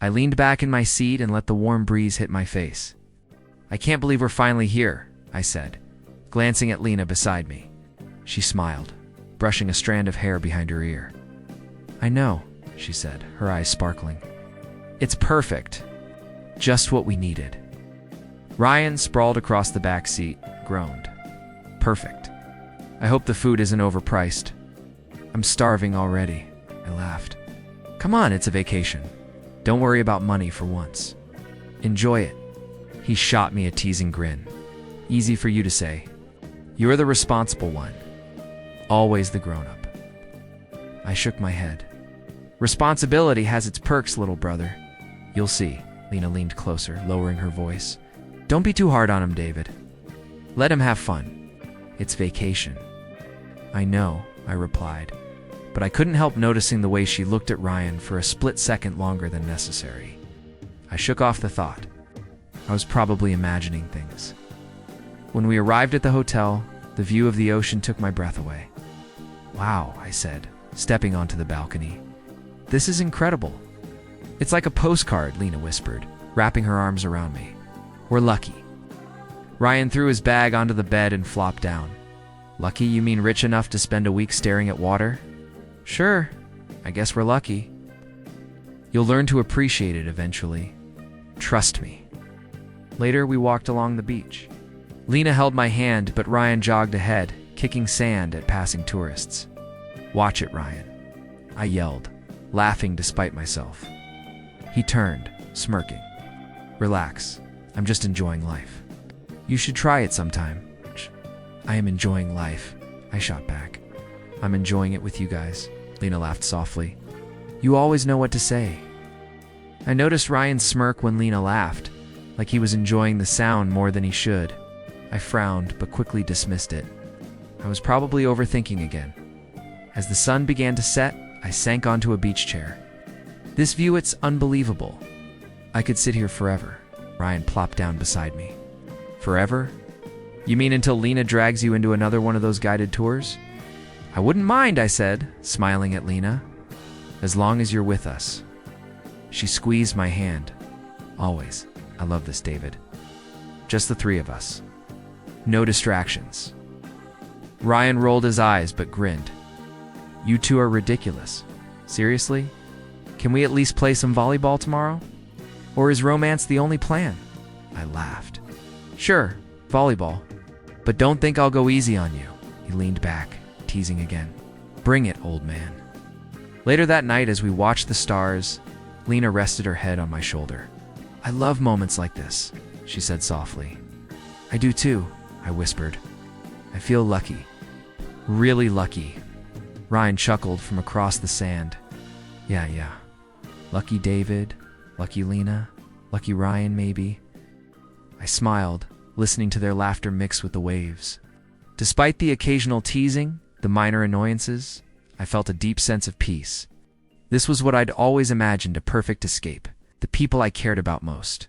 I leaned back in my seat and let the warm breeze hit my face. I can't believe we're finally here, I said, glancing at Lena beside me. She smiled, brushing a strand of hair behind her ear. I know, she said, her eyes sparkling. It's perfect. Just what we needed. Ryan, sprawled across the back seat, groaned. Perfect. I hope the food isn't overpriced. I'm starving already, I laughed. Come on, it's a vacation. Don't worry about money for once. Enjoy it. He shot me a teasing grin. Easy for you to say. You're the responsible one. Always the grown-up. I shook my head. Responsibility has its perks, little brother. You'll see. Lena leaned closer, lowering her voice. Don't be too hard on him, David. Let him have fun. It's vacation. I know, I replied, but I couldn't help noticing the way she looked at Ryan for a split second longer than necessary. I shook off the thought. I was probably imagining things. When we arrived at the hotel, the view of the ocean took my breath away. Wow, I said, stepping onto the balcony. This is incredible. It's like a postcard, Lena whispered, wrapping her arms around me. We're lucky. Ryan threw his bag onto the bed and flopped down. Lucky, you mean rich enough to spend a week staring at water? Sure, I guess we're lucky. You'll learn to appreciate it eventually. Trust me. Later, we walked along the beach. Lena held my hand, but Ryan jogged ahead, kicking sand at passing tourists. Watch it, Ryan, I yelled, laughing despite myself. He turned, smirking. Relax, I'm just enjoying life. You should try it sometime. I am enjoying life, I shot back. I'm enjoying it with you guys, Lena laughed softly. You always know what to say. I noticed Ryan's smirk when Lena laughed, like he was enjoying the sound more than he should. I frowned, but quickly dismissed it. I was probably overthinking again. As the sun began to set, I sank onto a beach chair. This view, it's unbelievable. I could sit here forever. Ryan plopped down beside me. Forever? You mean until Lena drags you into another one of those guided tours? I wouldn't mind, I said, smiling at Lena. As long as you're with us. She squeezed my hand. Always. I love this, David. Just the three of us. No distractions. Ryan rolled his eyes but grinned. You two are ridiculous. Seriously? Can we at least play some volleyball tomorrow? Or is romance the only plan? I laughed. Sure, volleyball. But don't think I'll go easy on you. He leaned back, teasing again. Bring it, old man. Later that night, as we watched the stars, Lena rested her head on my shoulder. I love moments like this, she said softly. I do too, I whispered. I feel lucky. Really lucky. Ryan chuckled from across the sand. Yeah. Lucky David, lucky Lena, lucky Ryan maybe. I smiled, listening to their laughter mix with the waves. Despite the occasional teasing, the minor annoyances, I felt a deep sense of peace. This was what I'd always imagined, a perfect escape, the people I cared about most.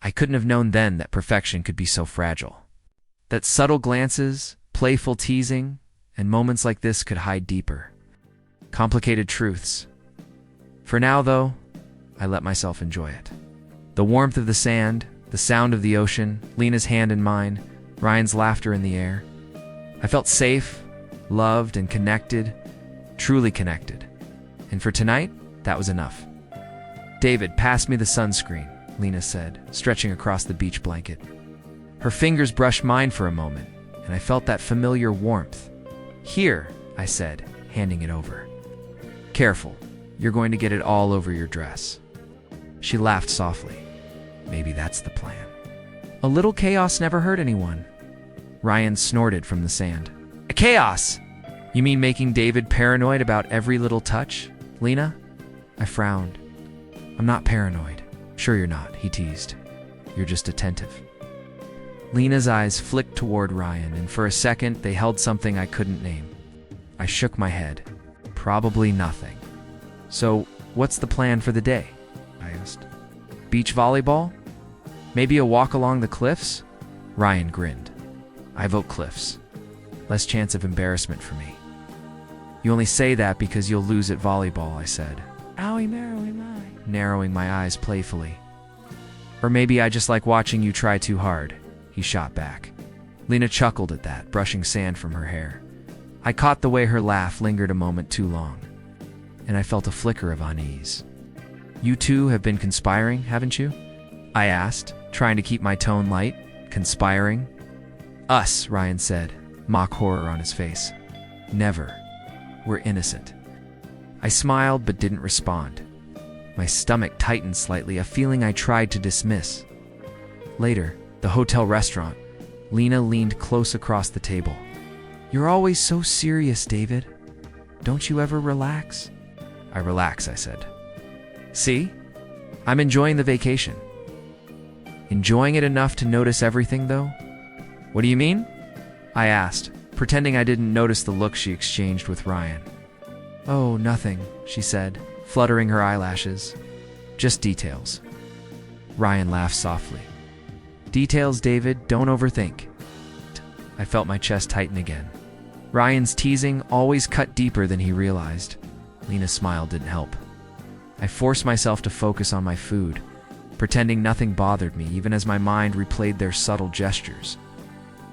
I couldn't have known then that perfection could be so fragile. That subtle glances, playful teasing, and moments like this could hide deeper, complicated truths. For now, though, I let myself enjoy it. The warmth of the sand, the sound of the ocean, Lena's hand in mine, Ryan's laughter in the air. I felt safe, loved, and connected, truly connected. And for tonight, that was enough. David, pass me the sunscreen, Lena said, stretching across the beach blanket. Her fingers brushed mine for a moment, and I felt that familiar warmth. Here, I said, handing it over. Careful, you're going to get it all over your dress. She laughed softly. Maybe that's the plan. A little chaos never hurt anyone. Ryan snorted from the sand. A chaos! You mean making David paranoid about every little touch, Lena? I frowned. I'm not paranoid. Sure you're not, he teased. You're just attentive. Lena's eyes flicked toward Ryan, and for a second they held something I couldn't name. I shook my head. Probably nothing. So, what's the plan for the day? I asked. Beach volleyball? Maybe a walk along the cliffs? Ryan grinned. I vote cliffs. Less chance of embarrassment for me. You only say that because you'll lose at volleyball, I said. Owie, narrowing my eyes playfully. Or maybe I just like watching you try too hard, he shot back. Lena chuckled at that, brushing sand from her hair. I caught the way her laugh lingered a moment too long, and I felt a flicker of unease. You two have been conspiring, haven't you? I asked, trying to keep my tone light. Conspiring? Us, Ryan said, mock horror on his face. Never. We're innocent. I smiled but didn't respond. My stomach tightened slightly, a feeling I tried to dismiss. Later, the hotel restaurant, Lena leaned close across the table. You're always so serious, David. Don't you ever relax? I relax, I said. See? I'm enjoying the vacation. Enjoying it enough to notice everything, though? What do you mean? I asked, pretending I didn't notice the look she exchanged with Ryan. Oh, nothing, she said, fluttering her eyelashes. Just details. Ryan laughed softly. Details, David, don't overthink. I felt my chest tighten again. Ryan's teasing always cut deeper than he realized. Lena's smile didn't help. I forced myself to focus on my food, pretending nothing bothered me, even as my mind replayed their subtle gestures.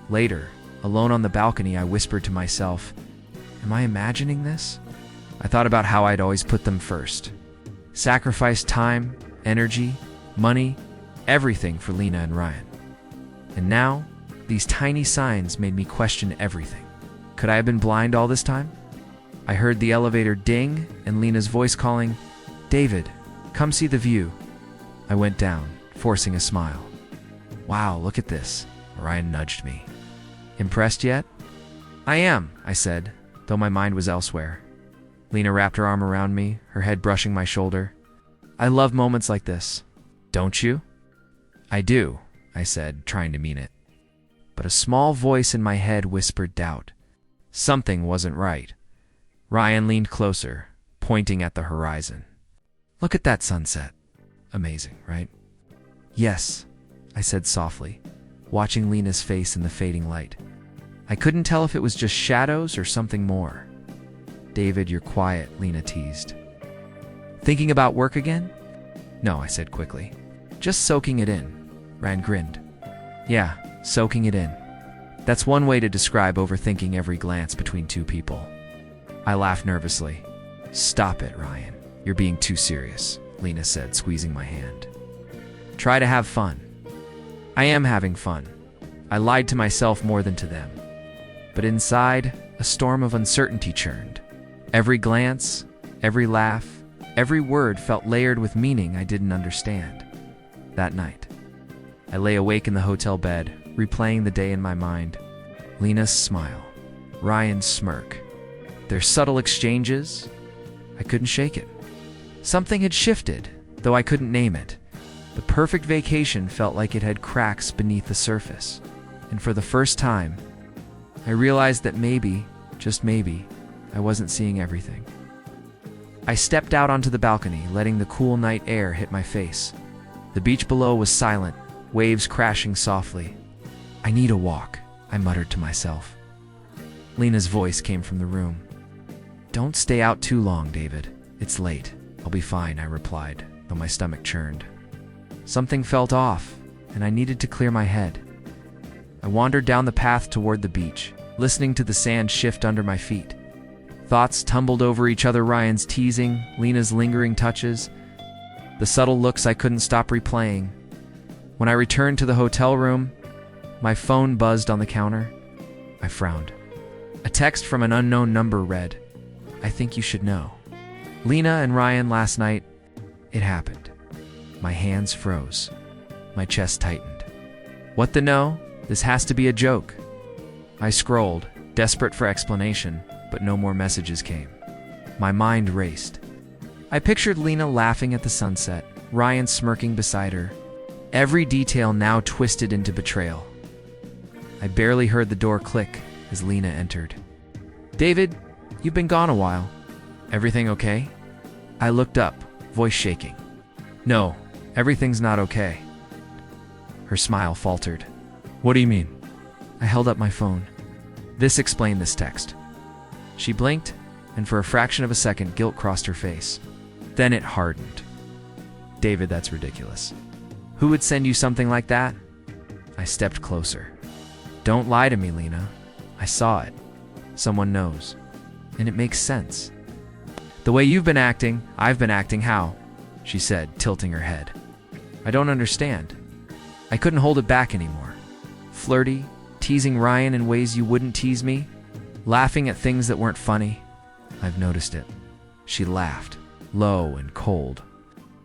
Later, alone on the balcony, I whispered to myself, am I imagining this? I thought about how I'd always put them first. Sacrificed time, energy, money, everything for Lena and Ryan. And now, these tiny signs made me question everything. Could I have been blind all this time? I heard the elevator ding and Lena's voice calling, David, come see the view. I went down, forcing a smile. Wow, look at this, Ryan nudged me. Impressed yet? I am, I said, though my mind was elsewhere. Lena wrapped her arm around me, her head brushing my shoulder. I love moments like this. Don't you? I do, I said, trying to mean it. But a small voice in my head whispered doubt. Something wasn't right. Ryan leaned closer, pointing at the horizon. Look at that sunset. Amazing, right? Yes, I said softly, watching Lena's face in the fading light. I couldn't tell if it was just shadows or something more. David, you're quiet, Lena teased. Thinking about work again? No, I said quickly. Just soaking it in. Ryan grinned. Yeah, soaking it in. That's one way to describe overthinking every glance between two people. I laughed nervously. Stop it, Ryan. You're being too serious, Lena said, squeezing my hand. Try to have fun. I am having fun. I lied to myself more than to them. But inside, a storm of uncertainty churned. Every glance, every laugh, every word felt layered with meaning I didn't understand. That night, I lay awake in the hotel bed, replaying the day in my mind. Lena's smile, Ryan's smirk, their subtle exchanges. I couldn't shake it. Something had shifted, though I couldn't name it. The perfect vacation felt like it had cracks beneath the surface. And for the first time, I realized that maybe, just maybe, I wasn't seeing everything. I stepped out onto the balcony, letting the cool night air hit my face. The beach below was silent, waves crashing softly. I need a walk, I muttered to myself. Lena's voice came from the room. Don't stay out too long, David. It's late. I'll be fine, I replied, though my stomach churned. Something felt off, and I needed to clear my head. I wandered down the path toward the beach, listening to the sand shift under my feet. Thoughts tumbled over each other, Ryan's teasing, Lena's lingering touches, the subtle looks I couldn't stop replaying. When I returned to the hotel room, my phone buzzed on the counter. I frowned. A text from an unknown number read, I think you should know. Lena and Ryan last night, it happened. My hands froze. My chest tightened. What the no? This has to be a joke. I scrolled, desperate for explanation, but no more messages came. My mind raced. I pictured Lena laughing at the sunset, Ryan smirking beside her, every detail now twisted into betrayal. I barely heard the door click as Lena entered. David, you've been gone a while. Everything okay? I looked up, voice shaking. No, everything's not okay. Her smile faltered. What do you mean? I held up my phone. This explained this text. She blinked, and for a fraction of a second, guilt crossed her face. Then it hardened. David, that's ridiculous. Who would send you something like that? I stepped closer. Don't lie to me, Lena. I saw it. Someone knows. And it makes sense. The way you've been acting, I've been acting how? She said, tilting her head. I don't understand. I couldn't hold it back anymore. Flirty, teasing Ryan in ways you wouldn't tease me, laughing at things that weren't funny. I've noticed it. She laughed, low and cold.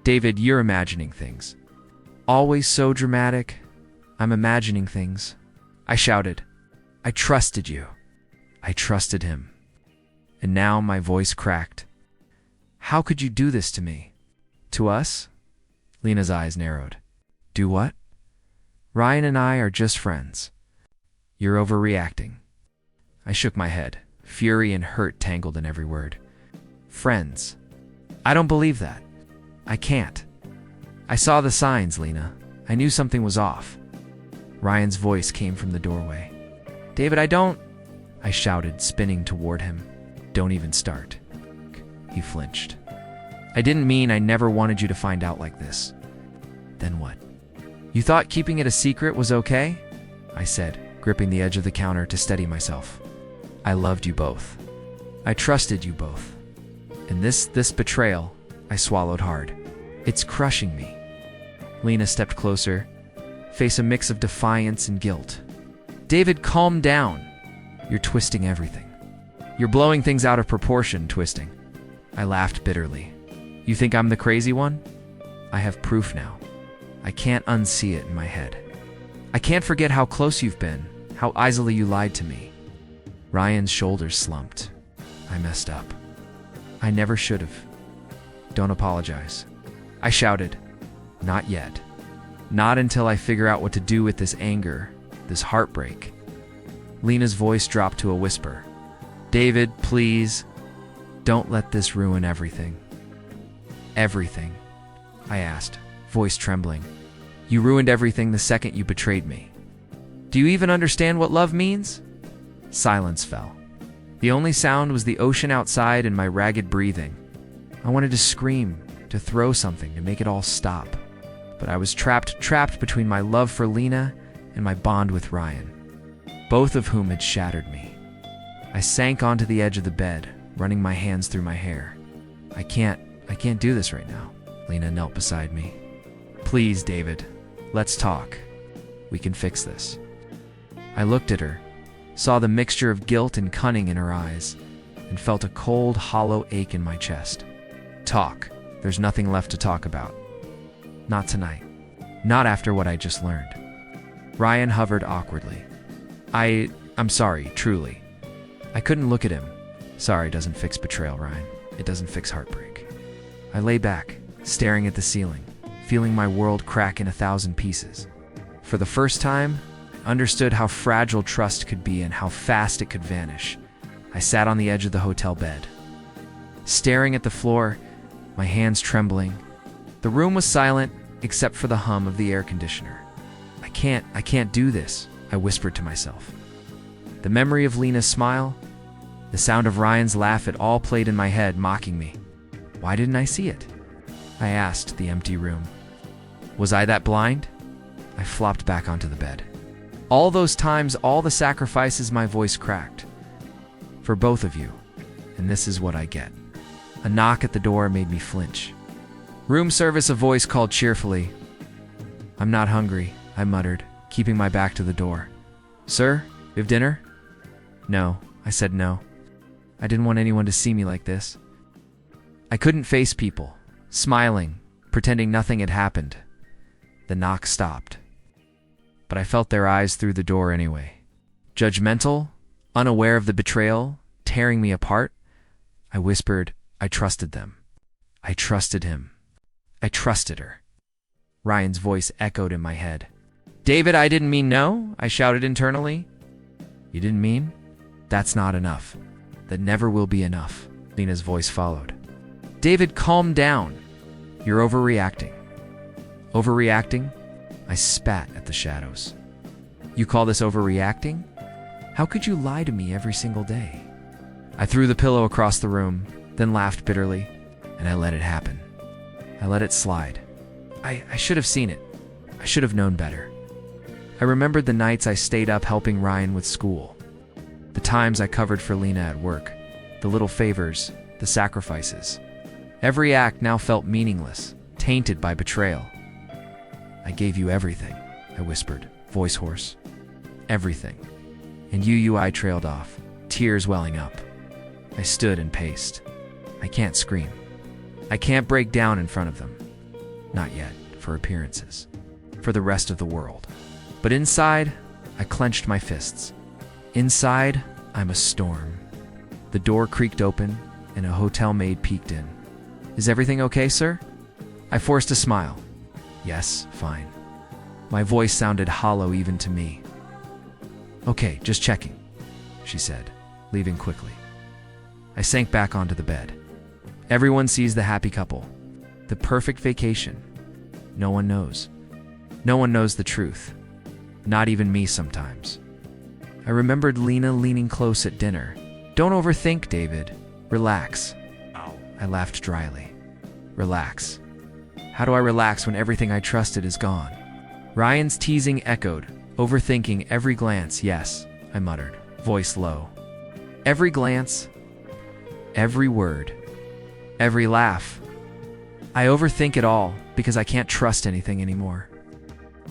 David, you're imagining things. Always so dramatic. I'm imagining things. I shouted. I trusted you. I trusted him. And now my voice cracked. How could you do this to me? To us? Lena's eyes narrowed. Do what? Ryan and I are just friends. You're overreacting. I shook my head, fury and hurt tangled in every word. Friends. I don't believe that. I can't. I saw the signs, Lena. I knew something was off. Ryan's voice came from the doorway. David, I shouted, spinning toward him. Don't even start. He flinched. I didn't mean I never wanted you to find out like this. Then what? You thought keeping it a secret was okay? I said, gripping the edge of the counter to steady myself. I loved you both. I trusted you both. And this betrayal, I swallowed hard. It's crushing me. Lena stepped closer, face a mix of defiance and guilt. David, calm down. You're twisting everything. You're blowing things out of proportion, twisting. I laughed bitterly. You think I'm the crazy one? I have proof now. I can't unsee it in my head. I can't forget how close you've been, how easily you lied to me. Ryan's shoulders slumped. I messed up. I never should have. Don't apologize. I shouted. Not yet. Not until I figure out what to do with this anger, this heartbreak. Lena's voice dropped to a whisper. David, please, don't let this ruin everything. Everything? I asked, voice trembling. You ruined everything the second you betrayed me. Do you even understand what love means? Silence fell. The only sound was the ocean outside and my ragged breathing. I wanted to scream, to throw something, to make it all stop. But I was trapped between my love for Lena and my bond with Ryan, both of whom had shattered me. I sank onto the edge of the bed, running my hands through my hair. I can't do this right now. Lena knelt beside me. Please, David, let's talk. We can fix this. I looked at her, saw the mixture of guilt and cunning in her eyes, and felt a cold, hollow ache in my chest. Talk. There's nothing left to talk about. Not tonight. Not after what I just learned. Ryan hovered awkwardly. I'm sorry, truly. I couldn't look at him. Sorry doesn't fix betrayal, Ryan. It doesn't fix heartbreak. I lay back, staring at the ceiling, feeling my world crack in 1,000 pieces. For the first time, I understood how fragile trust could be and how fast it could vanish. I sat on the edge of the hotel bed, staring at the floor, my hands trembling. The room was silent, except for the hum of the air conditioner. I can't do this, I whispered to myself. The memory of Lena's smile, the sound of Ryan's laugh, it all played in my head, mocking me. Why didn't I see it? I asked the empty room. Was I that blind? I flopped back onto the bed. All those times, all the sacrifices, my voice cracked. For both of you. And this is what I get. A knock at the door made me flinch. Room service, a voice called cheerfully. I'm not hungry, I muttered, keeping my back to the door. Sir, you have dinner? No, I said no. I didn't want anyone to see me like this. I couldn't face people, smiling, pretending nothing had happened. The knock stopped. But I felt their eyes through the door anyway. Judgmental, unaware of the betrayal, tearing me apart, I whispered, I trusted them. I trusted him. I trusted her. Ryan's voice echoed in my head. David, I didn't mean no, I shouted internally. You didn't mean? That's not enough. That never will be enough, Lena's voice followed. David, calm down. You're overreacting. Overreacting? I spat at the shadows. You call this overreacting? How could you lie to me every single day? I threw the pillow across the room, then laughed bitterly. and I let it happen. I let it slide. I should have seen it. I should have known better. I remembered the nights I stayed up helping Ryan with school, the times I covered for Lena at work, the little favors, the sacrifices. Every act now felt meaningless, tainted by betrayal. I gave you everything, I whispered, voice hoarse. Everything. And I trailed off, tears welling up. I stood and paced. I can't scream. I can't break down in front of them. Not yet, for appearances. For the rest of the world. But inside, I clenched my fists. Inside, I'm a storm. The door creaked open, and a hotel maid peeked in. Is everything okay, sir? I forced a smile. Yes, fine. My voice sounded hollow even to me. Okay, just checking, she said, leaving quickly. I sank back onto the bed. Everyone sees the happy couple, the perfect vacation. No one knows. No one knows the truth. Not even me sometimes. I remembered Lena leaning close at dinner. Don't overthink, David. Relax. I laughed dryly. Relax. How do I relax when everything I trusted is gone? Ryan's teasing echoed, overthinking every glance. Yes, I muttered, voice low. Every glance, every word, every laugh. I overthink it all because I can't trust anything anymore.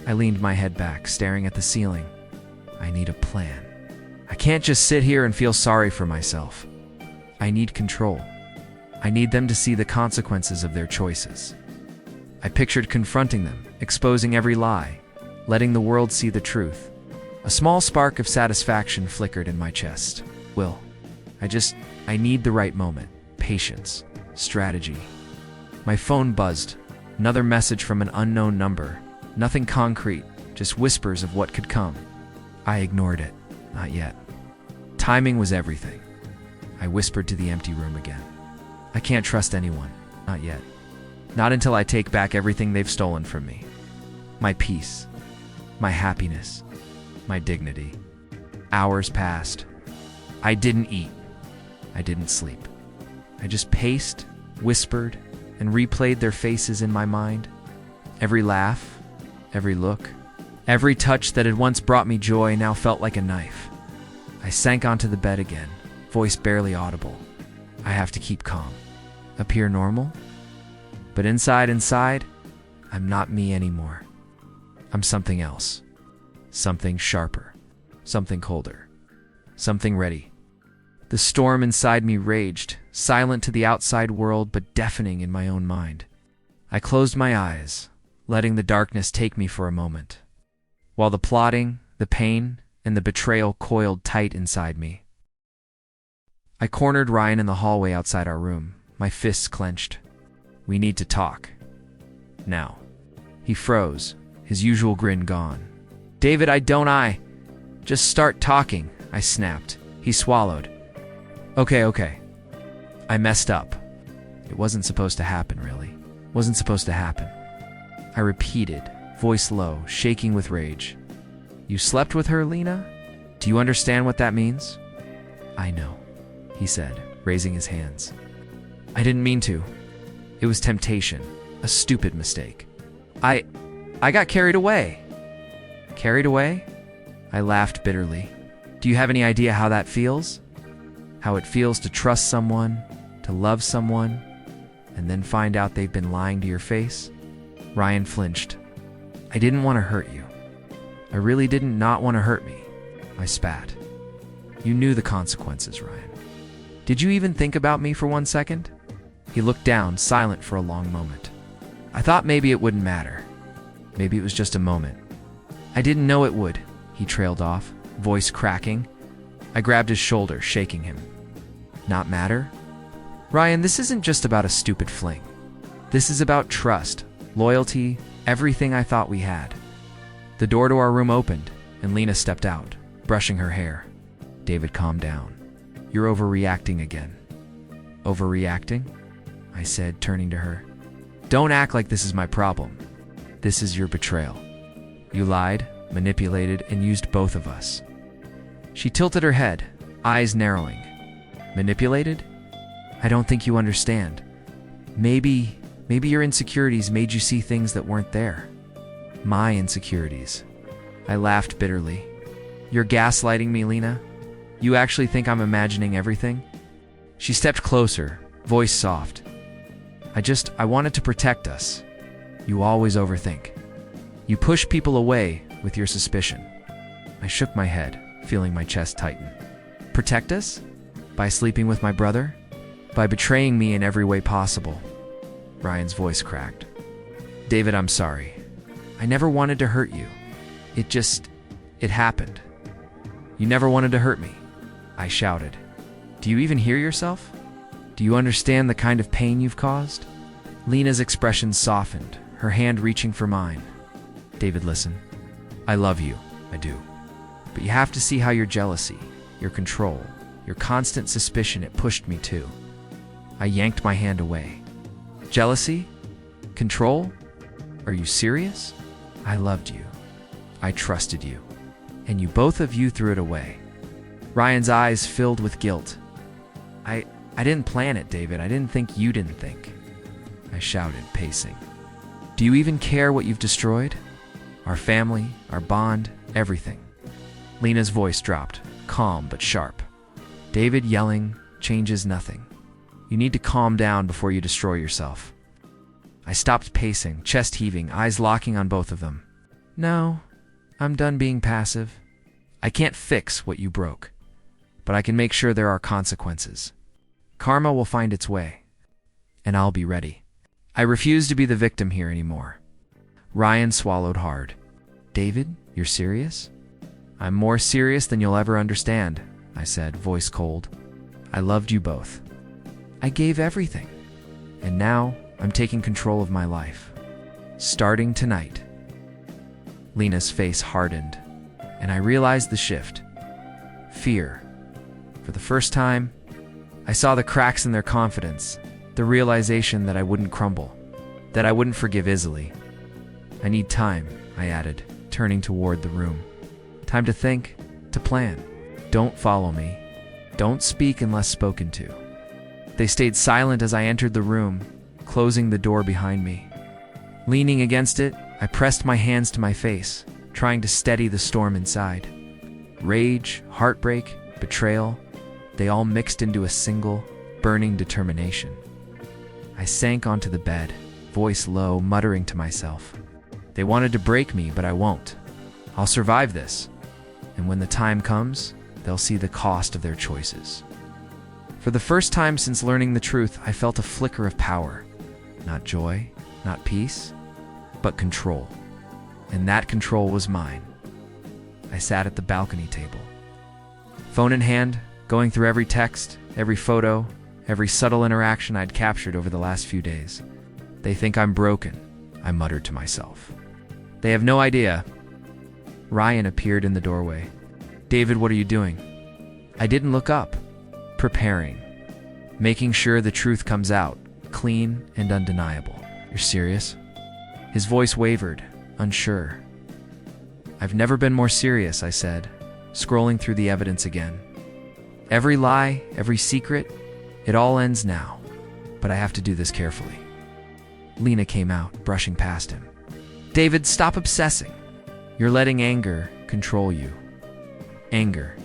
I leaned my head back, staring at the ceiling. I need a plan. I can't just sit here and feel sorry for myself. I need control. I need them to see the consequences of their choices. I pictured confronting them, exposing every lie, letting the world see the truth. A small spark of satisfaction flickered in my chest. Will, I need the right moment, patience, strategy. My phone buzzed. Another message from an unknown number. Nothing concrete, just whispers of what could come. I ignored it. Not yet. Timing was everything. I whispered to the empty room again. I can't trust anyone. Not yet. Not until I take back everything they've stolen from me. My peace. My happiness. My dignity. Hours passed. I didn't eat. I didn't sleep. I just paced, whispered, and replayed their faces in my mind. Every laugh, every look, every touch that had once brought me joy now felt like a knife. I sank onto the bed again, voice barely audible. I have to keep calm. Appear normal? But inside, I'm not me anymore. I'm something else. Something sharper. Something colder. Something ready. The storm inside me raged, silent to the outside world but deafening in my own mind. I closed my eyes, letting the darkness take me for a moment, while the plotting, the pain, and the betrayal coiled tight inside me. I cornered Ryan in the hallway outside our room, my fists clenched. We need to talk. Now. He froze, his usual grin gone. David, just start talking, I snapped. He swallowed. Okay. I messed up. It wasn't supposed to happen, really. Wasn't supposed to happen. I repeated, voice low, shaking with rage. You slept with her, Lena? Do you understand what that means? I know, he said, raising his hands. I didn't mean to. It was temptation, a stupid mistake. I got carried away. Carried away? I laughed bitterly. Do you have any idea how that feels? How it feels to trust someone, to love someone, and then find out they've been lying to your face? Ryan flinched. I didn't want to hurt you. I really didn't not want to hurt me. I spat. You knew the consequences, Ryan. Did you even think about me for 1 second? He looked down, silent for a long moment. I thought maybe it wouldn't matter. Maybe it was just a moment. I didn't know it would, he trailed off, voice cracking. I grabbed his shoulder, shaking him. Not matter? Ryan, this isn't just about a stupid fling. This is about trust, loyalty, everything I thought we had. The door to our room opened, and Lena stepped out, brushing her hair. David, calm down. You're overreacting again. Overreacting? I said, turning to her. Don't act like this is my problem. This is your betrayal. You lied, manipulated, and used both of us. She tilted her head, eyes narrowing. Manipulated? I don't think you understand. Maybe your insecurities made you see things that weren't there. My insecurities. I laughed bitterly. You're gaslighting me, Lena? You actually think I'm imagining everything? She stepped closer, voice soft. I wanted to protect us. You always overthink. You push people away with your suspicion. I shook my head, feeling my chest tighten. Protect us? By sleeping with my brother? By betraying me in every way possible? Ryan's voice cracked. David, I'm sorry. I never wanted to hurt you. It happened. You never wanted to hurt me. I shouted. Do you even hear yourself? Do you understand the kind of pain you've caused? Lena's expression softened, her hand reaching for mine. David, listen. I love you. I do. But you have to see how your jealousy, your control, your constant suspicion, it pushed me to. I yanked my hand away. Jealousy? Control? Are you serious? I loved you. I trusted you. And you both of you threw it away. Ryan's eyes filled with guilt. I didn't plan it, David. I didn't think you didn't think. I shouted, pacing. Do you even care what you've destroyed? Our family, our bond, everything. Lena's voice dropped, calm but sharp. David, yelling changes nothing. You need to calm down before you destroy yourself. I stopped pacing, chest heaving, eyes locking on both of them. No, I'm done being passive. I can't fix what you broke, but I can make sure there are consequences. Karma will find its way, and I'll be ready. I refuse to be the victim here anymore. Ryan swallowed hard. David, you're serious? I'm more serious than you'll ever understand, I said, voice cold. I loved you both. I gave everything. And now I'm taking control of my life. Starting tonight. Lena's face hardened, and I realized the shift. Fear. For the first time, I saw the cracks in their confidence, the realization that I wouldn't crumble, that I wouldn't forgive easily. I need time, I added, turning toward the room. Time to think, to plan. Don't follow me. Don't speak unless spoken to. They stayed silent as I entered the room, closing the door behind me. Leaning against it, I pressed my hands to my face, trying to steady the storm inside. Rage, heartbreak, betrayal, they all mixed into a single, burning determination. I sank onto the bed, voice low, muttering to myself. They wanted to break me, but I won't. I'll survive this. And when the time comes, they'll see the cost of their choices. For the first time since learning the truth, I felt a flicker of power. Not joy, not peace, but control. And that control was mine. I sat at the balcony table. Phone in hand, going through every text, every photo, every subtle interaction I'd captured over the last few days. They think I'm broken, I muttered to myself. They have no idea. Ryan appeared in the doorway. David, what are you doing? I didn't look up. Preparing. Making sure the truth comes out, clean and undeniable. You're serious? His voice wavered, unsure. I've never been more serious, I said, scrolling through the evidence again. Every lie, every secret, it all ends now. But I have to do this carefully. Lena came out, brushing past him. David, stop obsessing. You're letting anger control you. Anger,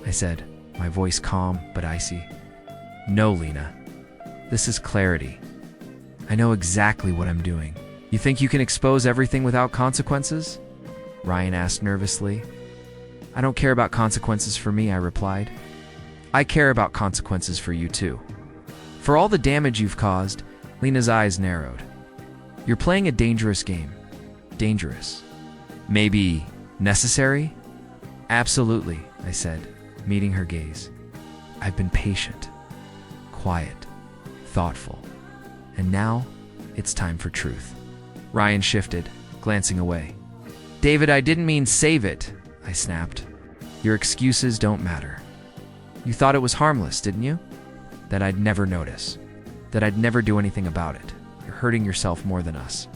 I said, my voice calm but icy. No, Lena. This is clarity. I know exactly what I'm doing. You think you can expose everything without consequences? Ryan asked nervously. I don't care about consequences for me, I replied. I care about consequences for you too. For all the damage you've caused, Lena's eyes narrowed. You're playing a dangerous game. Dangerous. Maybe necessary? Absolutely, I said, meeting her gaze. I've been patient, quiet, thoughtful, and now it's time for truth. Ryan shifted, glancing away. David, I didn't mean save it, I snapped. Your excuses don't matter. You thought it was harmless, didn't you? That I'd never notice. That I'd never do anything about it. You're hurting yourself more than us,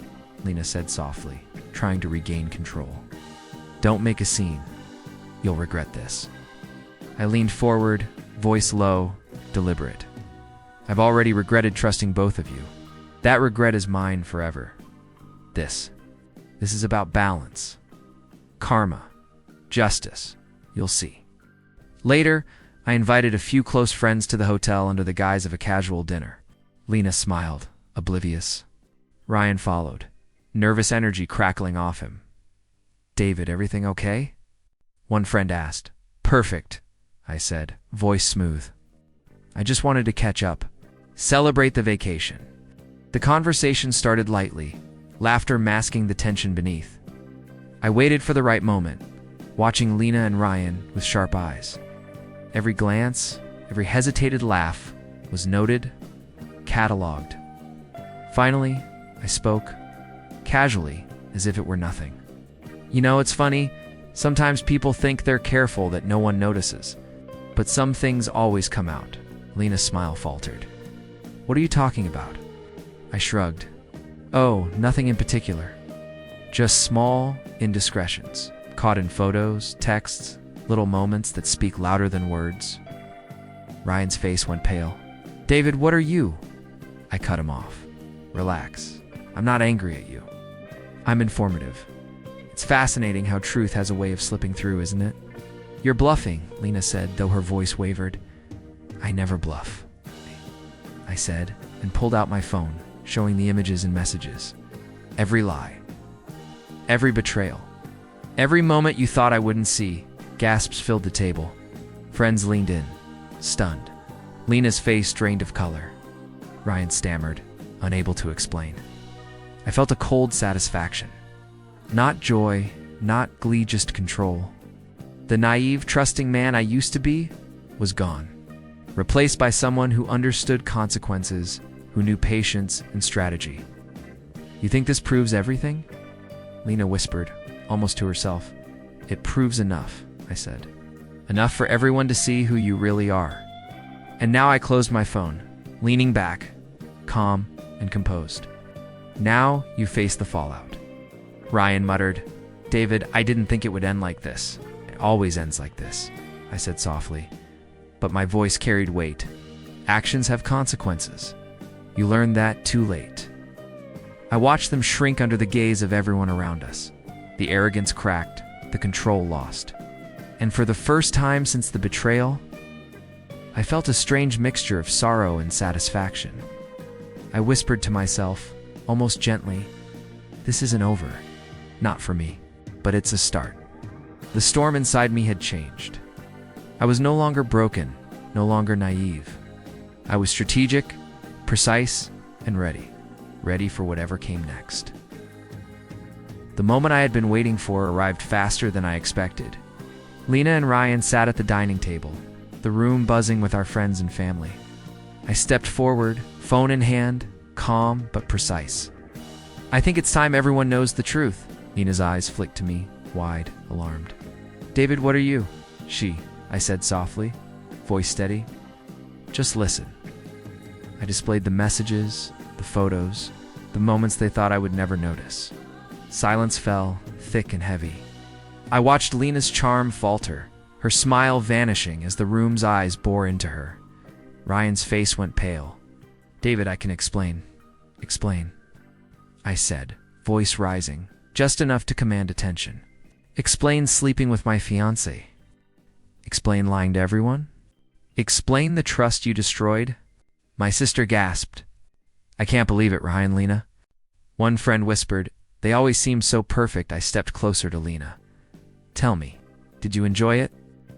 Lena said softly, trying to regain control. Don't make a scene. You'll regret this. I leaned forward, voice low, deliberate. I've already regretted trusting both of you. That regret is mine forever. This is about balance. Karma. Justice. You'll see. Later, I invited a few close friends to the hotel under the guise of a casual dinner. Lena smiled, oblivious. Ryan followed, nervous energy crackling off him. David, everything okay? One friend asked. Perfect, I said, voice smooth. I just wanted to catch up. Celebrate the vacation. The conversation started lightly, laughter masking the tension beneath. I waited for the right moment, watching Lena and Ryan with sharp eyes. Every glance, every hesitated laugh was noted, catalogued. Finally, I spoke, casually, as if it were nothing. You know, it's funny. Sometimes people think they're careful that no one notices. But some things always come out. Lena's smile faltered. What are you talking about? I shrugged. Oh, nothing in particular. Just small indiscretions, caught in photos, texts, little moments that speak louder than words. Ryan's face went pale. David, what are you? I cut him off. Relax. I'm not angry at you. I'm informative. It's fascinating how truth has a way of slipping through, isn't it? You're bluffing, Lena said, though her voice wavered. I never bluff, I said, and pulled out my phone, showing the images and messages. Every lie. Every betrayal. Every moment you thought I wouldn't see. Gasps filled the table. Friends leaned in, stunned. Lena's face drained of color. Ryan stammered, unable to explain. I felt a cold satisfaction. Not joy, not glee, just control. The naive, trusting man I used to be was gone, replaced by someone who understood consequences, who knew patience and strategy. You think this proves everything? Lena whispered, almost to herself. It proves enough, I said. Enough for everyone to see who you really are. And now I closed my phone, leaning back, calm and composed. Now you face the fallout. Ryan muttered, David, I didn't think it would end like this. It always ends like this, I said softly. But my voice carried weight. Actions have consequences. You learned that too late. I watched them shrink under the gaze of everyone around us. The arrogance cracked, the control lost. And for the first time since the betrayal, I felt a strange mixture of sorrow and satisfaction. I whispered to myself, almost gently, this isn't over. Not for me, but it's a start. The storm inside me had changed. I was no longer broken, no longer naive. I was strategic, precise, and ready for whatever came next. The moment I had been waiting for arrived faster than I expected. Lena and Ryan sat at the dining table, the room buzzing with our friends and family. I stepped forward, phone in hand, calm but precise. I think it's time everyone knows the truth. Lena's eyes flicked to me, wide, alarmed. David, what are you? I said softly, voice steady. Just listen. I displayed the messages, the photos, the moments they thought I would never notice. Silence fell, thick and heavy. I watched Lena's charm falter, her smile vanishing as the room's eyes bore into her. Ryan's face went pale. David, I can explain. Explain, I said, voice rising, just enough to command attention. Explain sleeping with my fiancée. Explain lying to everyone. Explain the trust you destroyed. My sister gasped. I can't believe it, Ryan. Lena. One friend whispered, they always seem so perfect. I stepped closer to Lena. Tell me, did you enjoy it?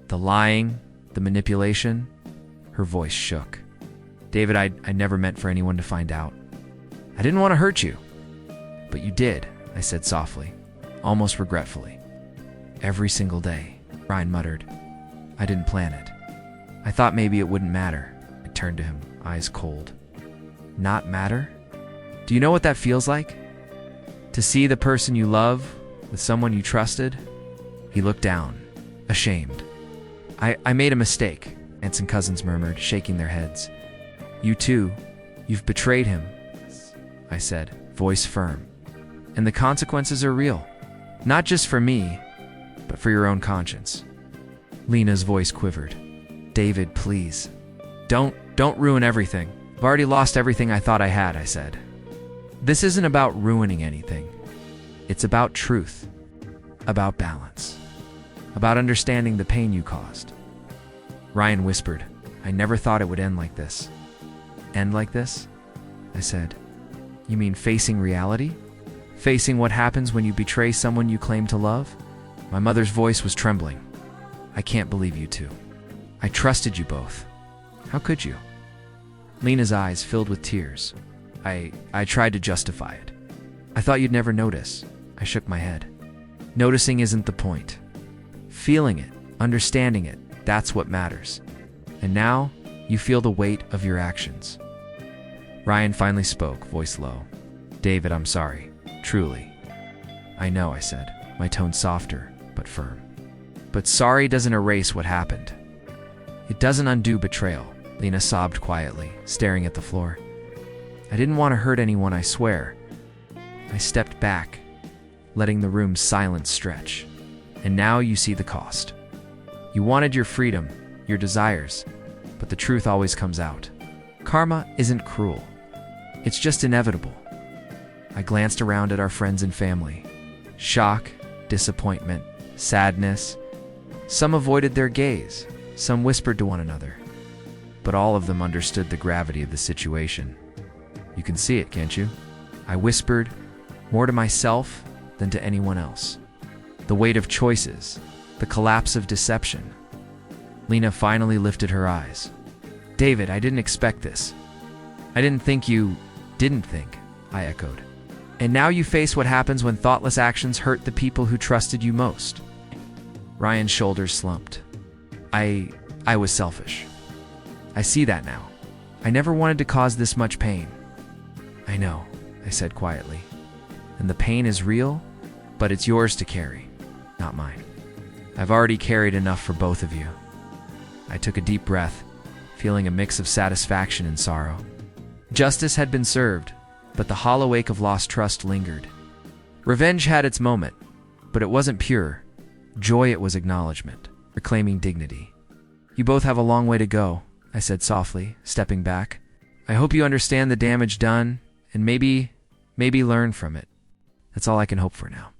The lying, the manipulation? Her voice shook. David, I never meant for anyone to find out. I didn't want to hurt you. But you did, I said softly, almost regretfully. Every single day, Ryan muttered. I didn't plan it. I thought maybe it wouldn't matter. I turned to him, eyes cold. Not matter? Do you know what that feels like? To see the person you love with someone you trusted? He looked down, ashamed. I made a mistake, aunts and cousins murmured, shaking their heads. You too, you've betrayed him, I said, voice firm. And the consequences are real. Not just for me, but for your own conscience. Lena's voice quivered. David, please. Don't ruin everything. I've already lost everything I thought I had, I said. This isn't about ruining anything. It's about truth, about balance, about understanding the pain you caused. Ryan whispered, I never thought it would end like this. End like this? I said. You mean facing reality? Facing what happens when you betray someone you claim to love? My mother's voice was trembling. I can't believe you two. I trusted you both. How could you? Lena's eyes filled with tears. I tried to justify it. I thought you'd never notice. I shook my head. Noticing isn't the point. Feeling it, understanding it, that's what matters. And now, you feel the weight of your actions. Ryan finally spoke, voice low. David, I'm sorry. Truly. I know, I said, my tone softer, but firm. But sorry doesn't erase what happened. It doesn't undo betrayal, Lena sobbed quietly, staring at the floor. I didn't want to hurt anyone, I swear. I stepped back, letting the room's silence stretch. And now you see the cost. You wanted your freedom, your desires, but the truth always comes out. Karma isn't cruel. It's just inevitable. I glanced around at our friends and family. Shock, disappointment, sadness. Some avoided their gaze. Some whispered to one another. But all of them understood the gravity of the situation. You can see it, can't you? I whispered, more to myself than to anyone else. The weight of choices, the collapse of deception. Lena finally lifted her eyes. David, I didn't expect this. I didn't think you didn't think, I echoed. And now you face what happens when thoughtless actions hurt the people who trusted you most. Ryan's shoulders slumped. I was selfish. I see that now. I never wanted to cause this much pain. I know, I said quietly. And the pain is real, but it's yours to carry, not mine. I've already carried enough for both of you. I took a deep breath, feeling a mix of satisfaction and sorrow. Justice had been served, but the hollow ache of lost trust lingered. Revenge had its moment, but it wasn't pure. Joy, it was acknowledgement, reclaiming dignity. You both have a long way to go, I said softly, stepping back. I hope you understand the damage done, and maybe learn from it. That's all I can hope for now.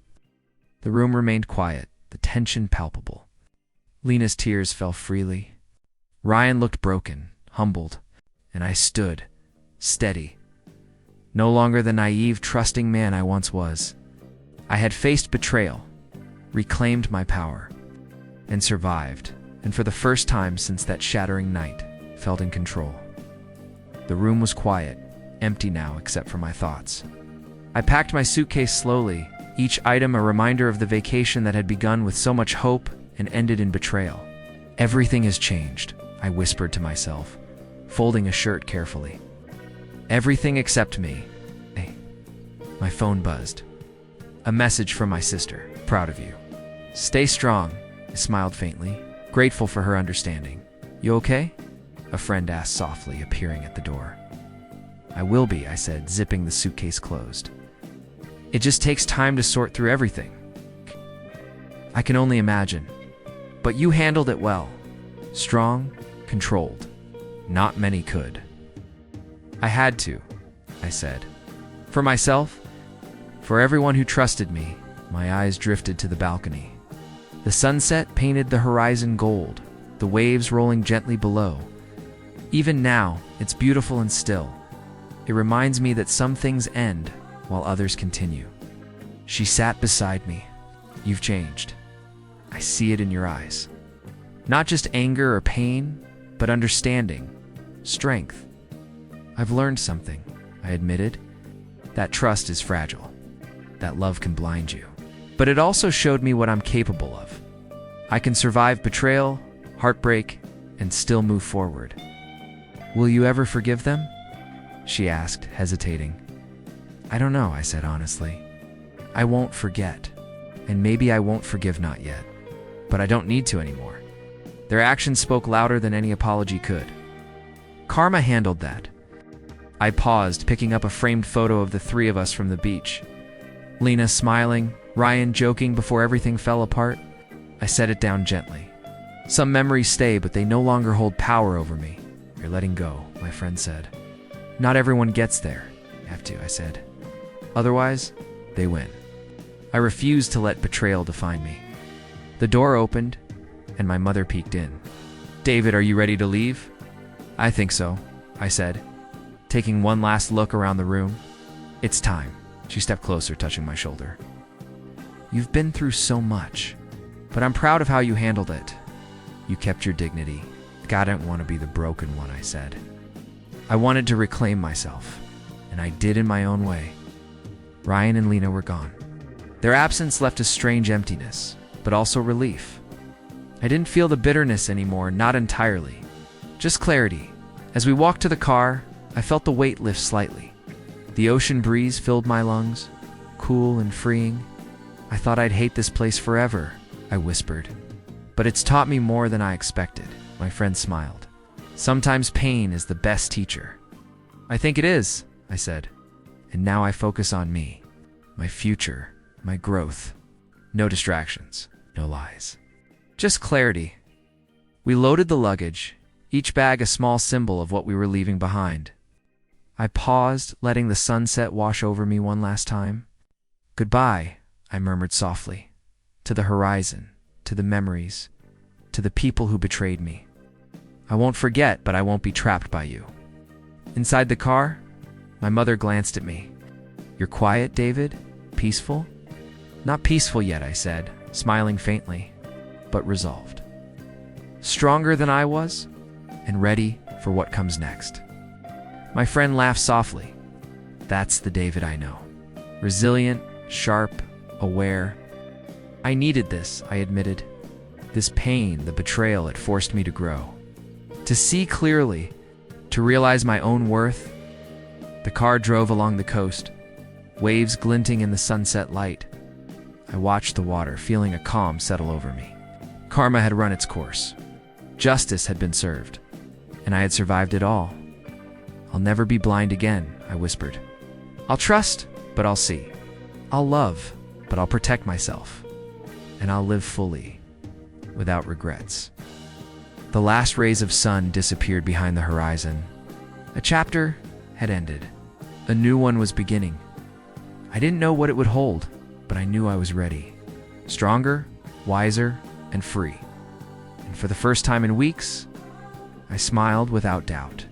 The room remained quiet, the tension palpable. Lena's tears fell freely. Ryan looked broken, humbled, and I stood, steady. No longer the naive, trusting man I once was. I had faced betrayal, reclaimed my power, and survived, and for the first time since that shattering night, felt in control. The room was quiet, empty now except for my thoughts. I packed my suitcase slowly, each item a reminder of the vacation that had begun with so much hope and ended in betrayal. Everything has changed, I whispered to myself, folding a shirt carefully. Everything except me. Hey. My phone buzzed. A message from my sister. Proud of you. Stay strong, I smiled faintly, grateful for her understanding. You okay? A friend asked softly, appearing at the door. I will be, I said, zipping the suitcase closed. It just takes time to sort through everything. I can only imagine. But you handled it well. Strong, controlled. Not many could. I had to, I said. For myself, for everyone who trusted me. My eyes drifted to the balcony. The sunset painted the horizon gold, the waves rolling gently below. Even now, it's beautiful and still. It reminds me that some things end while others continue. She sat beside me. You've changed. I see it in your eyes. Not just anger or pain, but understanding, strength. I've learned something, I admitted. That trust is fragile. That love can blind you. But it also showed me what I'm capable of. I can survive betrayal, heartbreak, and still move forward. Will you ever forgive them? She asked, hesitating. I don't know, I said honestly. I won't forget. And maybe I won't forgive not yet. But I don't need to anymore. Their actions spoke louder than any apology could. Karma handled that. I paused, picking up a framed photo of the three of us from the beach. Lena smiling, Ryan joking before everything fell apart. I set it down gently. Some memories stay, but they no longer hold power over me. You're letting go, my friend said. Not everyone gets there. You have to, I said. Otherwise, they win. I refused to let betrayal define me. The door opened, and my mother peeked in. David, are you ready to leave? I think so, I said, taking one last look around the room. It's time. She stepped closer, touching my shoulder. You've been through so much, but I'm proud of how you handled it. You kept your dignity. God, I didn't want to be the broken one, I said. I wanted to reclaim myself, and I did in my own way. Ryan and Lena were gone. Their absence left a strange emptiness, but also relief. I didn't feel the bitterness anymore, not entirely. Just clarity. As we walked to the car, I felt the weight lift slightly. The ocean breeze filled my lungs, cool and freeing. I thought I'd hate this place forever, I whispered. But it's taught me more than I expected, my friend smiled. Sometimes pain is the best teacher. I think it is, I said. And now I focus on me, my future, my growth. No distractions, no lies. Just clarity. We loaded the luggage, each bag a small symbol of what we were leaving behind. I paused, letting the sunset wash over me one last time. Goodbye, I murmured softly. To the horizon, to the memories, to the people who betrayed me. I won't forget, but I won't be trapped by you. Inside the car, my mother glanced at me. You're quiet, David? Peaceful? Not peaceful yet, I said, smiling faintly, but resolved. Stronger than I was, and ready for what comes next. My friend laughed softly. That's the David I know. Resilient, sharp, aware. I needed this, I admitted. This pain, the betrayal, it forced me to grow. To see clearly, to realize my own worth. The car drove along the coast, waves glinting in the sunset light. I watched the water, feeling a calm settle over me. Karma had run its course. Justice had been served, and I had survived it all. I'll never be blind again, I whispered. I'll trust, but I'll see. I'll love, but I'll protect myself. And I'll live fully, without regrets. The last rays of sun disappeared behind the horizon. A chapter had ended. A new one was beginning. I didn't know what it would hold, but I knew I was ready. Stronger, wiser, and free. And for the first time in weeks, I smiled without doubt.